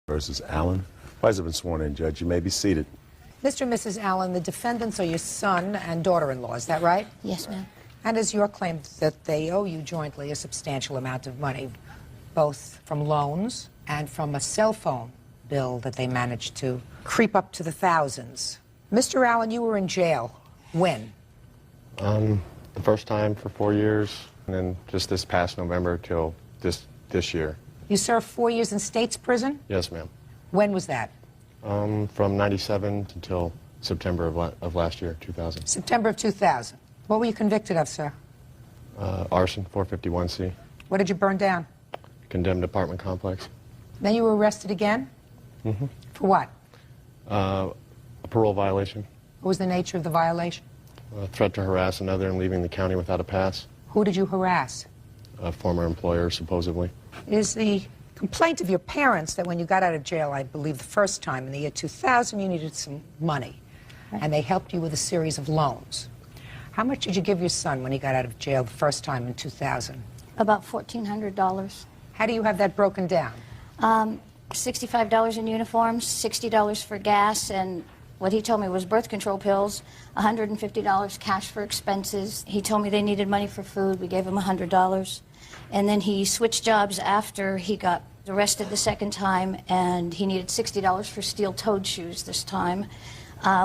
versus Allen. Vice have been sworn in, Judge. You may be seated. Mr. and Mrs. Allen, the defendants are your son and daughter-in-law, is that right? Yes, ma'am. And is your claim that they owe you jointly a substantial amount of money, both from loans and from a cell phone bill that they managed to creep up to the thousands? Mr. Allen, you were in jail. When? The first time for 4 years, and then just this past November till this year. You served 4 years in state's prison? Yes, ma'am. When was that? From 97 until September of last year, 2000. September of 2000. What were you convicted of, sir? Arson, 451C. What did you burn down? Condemned apartment complex. Then you were arrested again? Mm-hmm. For what? A parole violation. What was the nature of the violation? A threat to harass another and leaving the county without a pass. Who did you harass? A former employer, supposedly. Is the complaint of your parents that when you got out of jail, I believe the first time in the year 2000, you needed some money, and they helped you with a series of loans. How much did you give your son when he got out of jail the first time in 2000? About $1,400. How do you have that broken down? $65 in uniforms, $60 for gas, and what he told me was birth control pills, $150 cash for expenses. He told me they needed money for food. We gave him $100. And then he switched jobs after he got arrested the second time, and he needed $60 for steel-toed shoes this time.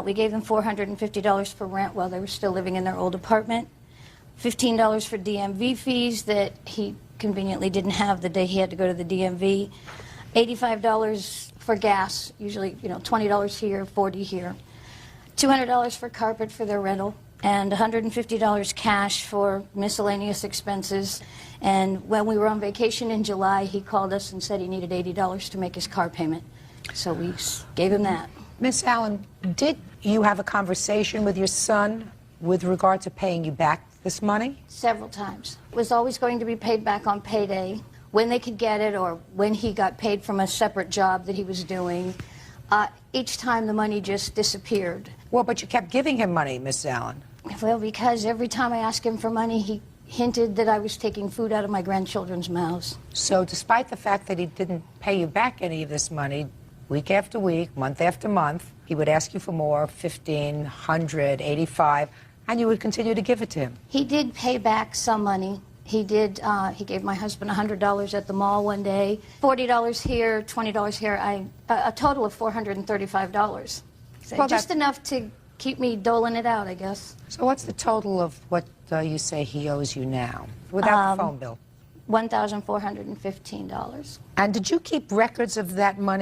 We gave him $450 for rent while they were still living in their old apartment, $15 for DMV fees that he conveniently didn't have the day he had to go to the DMV, $85 for gas, usually, $20 here, $40 here, $200 for carpet for their rental, and $150 cash for miscellaneous expenses. And when we were on vacation in July, he called us and said he needed $80 to make his car payment. So we gave him that. Miss Allen, did you have a conversation with your son with regard to paying you back this money? Several times. It was always going to be paid back on payday, when they could get it or when he got paid from a separate job that he was doing. Each time the money just disappeared. Well, but you kept giving him money, Miss Allen. Well, because every time I asked him for money, he hinted that I was taking food out of my grandchildren's mouths. So despite the fact that he didn't pay you back any of this money, week after week, month after month, he would ask you for more, 15, 100, 85, and you would continue to give it to him. He did pay back some money. He did. He gave my husband $100 at the mall one day, $40 here, $20 here, a total of $435. So well, just enough to keep me doling it out, I guess. So what's the total of what you say he owes you now, without the phone bill? $1,415. And did you keep records of that money?